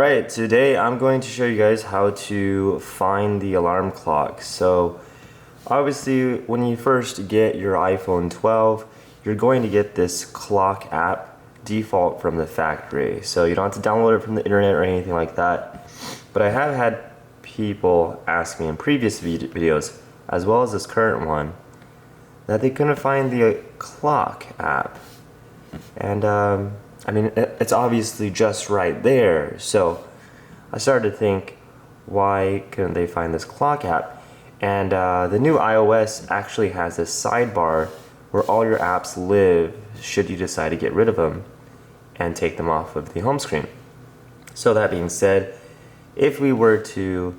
Alright, today I'm going to show you guys how to find the alarm clock. So obviously when you first get your iPhone 12, you're going to get this clock app default from the factory. So you don't have to download it from the internet or anything like that. But I have had people ask me in previous videos, as well as this current one, that they couldn't find the clock app. And I mean, it's obviously just right there. So I started to think, why couldn't they find this clock app? And the new iOS actually has this sidebar where all your apps live should you decide to get rid of them and take them off of the home screen. So that being said, if we were to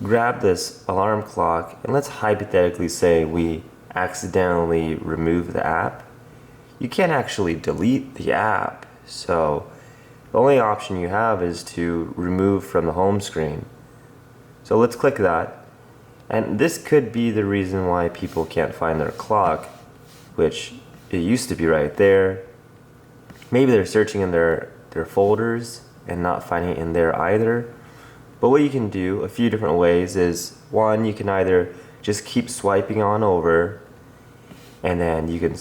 grab this alarm clock, and let's hypothetically say we accidentally remove the app, you can't actually delete the app. So the only option you have is to remove from the home screen. So let's click that. And this could be the reason why people can't find their clock, which it used to be right there. Maybe they're searching in their folders and not finding it in there either. But what you can do a few different ways is, one, you can either just keep swiping on over, and then we can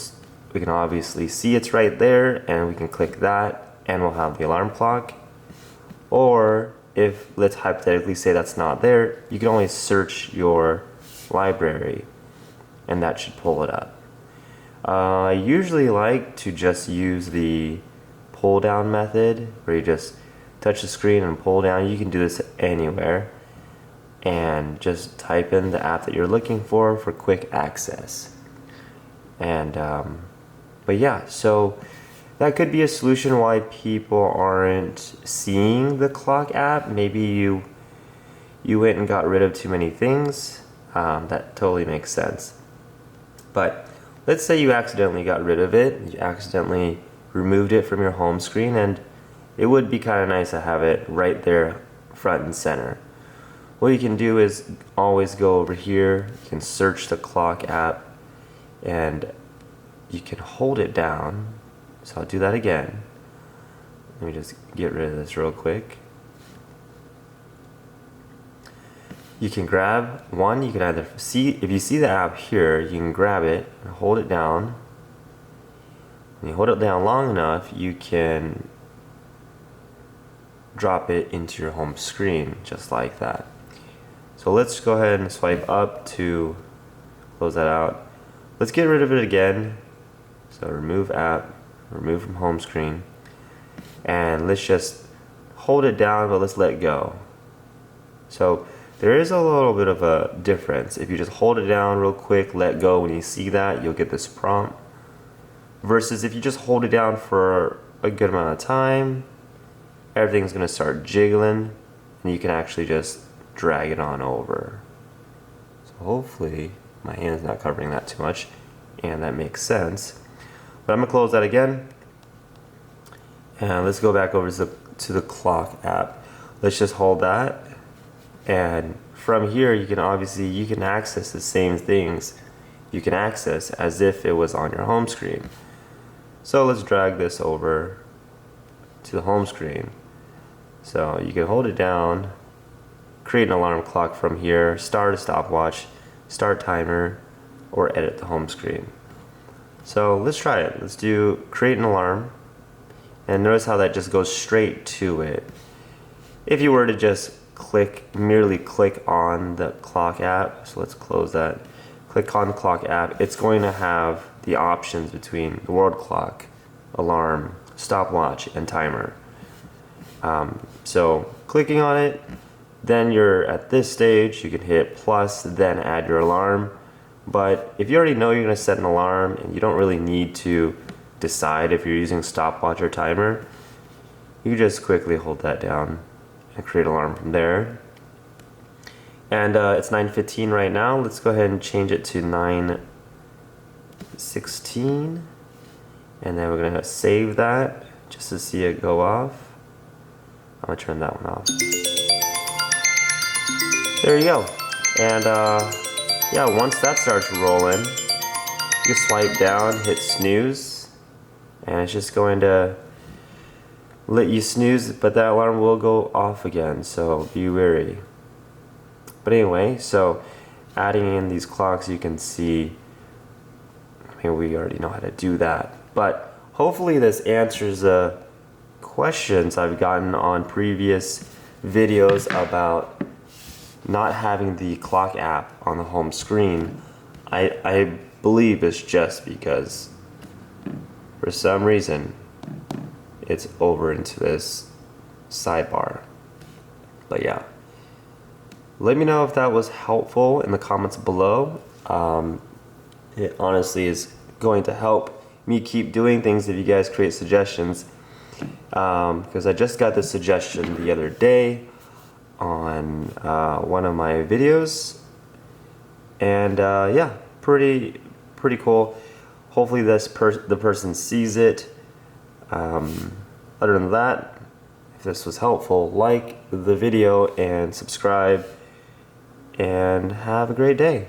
obviously see it's right there, and we can click that and we'll have the alarm clock. Or if, let's hypothetically say that's not there, you can always search your library and that should pull it up. I usually like to just use the pull down method, where you just touch the screen and pull down. You can do this anywhere and just type in the app that you're looking for quick access. And but yeah, so that could be a solution why people aren't seeing the clock app. Maybe you went and got rid of too many things. That totally makes sense. But let's say you accidentally got rid of it. You accidentally removed it from your home screen, and it would be kind of nice to have it right there front and center. What you can do is always go over here. You can search the clock app and you can hold it down. So I'll do that again. Let me just get rid of this real quick. You can grab one, you can either see, if you see the app here, you can grab it and hold it down. When you hold it down long enough, you can drop it into your home screen, just like that. So let's go ahead and swipe up to close that out. Let's get rid of it again. So remove app, remove from home screen, and let's just hold it down, but let's let go. So there is a little bit of a difference. If you just hold it down real quick, let go, when you see that, you'll get this prompt. Versus if you just hold it down for a good amount of time, everything's gonna start jiggling, and you can actually just drag it on over. So hopefully my hand's not covering that too much, and that makes sense. But I'm gonna close that again, and let's go back over to the clock app. Let's just hold that, and from here you can access the same things you can access as if it was on your home screen. So let's drag this over to the home screen. So you can hold it down, create an alarm clock from here, start a stopwatch, start timer, or edit the home screen. So let's try it. Let's do create an alarm, and notice how that just goes straight to it. If you were to just merely click on the clock app, so let's close that, click on the clock app, it's going to have the options between the world clock, alarm, stopwatch, and timer. So clicking on it, then you're at this stage, you can hit plus, then add your alarm. But if you already know you're going to set an alarm and you don't really need to decide if you're using stopwatch or timer, you just quickly hold that down and create an alarm from there. And it's 9:15 right now. Let's go ahead and change it to 9:16, and then we're going to save that just to see it go off. I'm going to turn that one off. There you go. And yeah, once that starts rolling, you swipe down, hit snooze, and it's just going to let you snooze, but that alarm will go off again, so be wary. But anyway, so adding in these clocks, you can see, I mean, we already know how to do that, but hopefully this answers the questions I've gotten on previous videos about not having the clock app on the home screen. I believe it's just because for some reason it's over into this sidebar. But yeah, let me know if that was helpful in the comments below. It honestly is going to help me keep doing things if you guys create suggestions, because I just got this suggestion the other day on one of my videos, and yeah, pretty cool. Hopefully the person sees it. Other than that, if this was helpful, like the video and subscribe, and have a great day.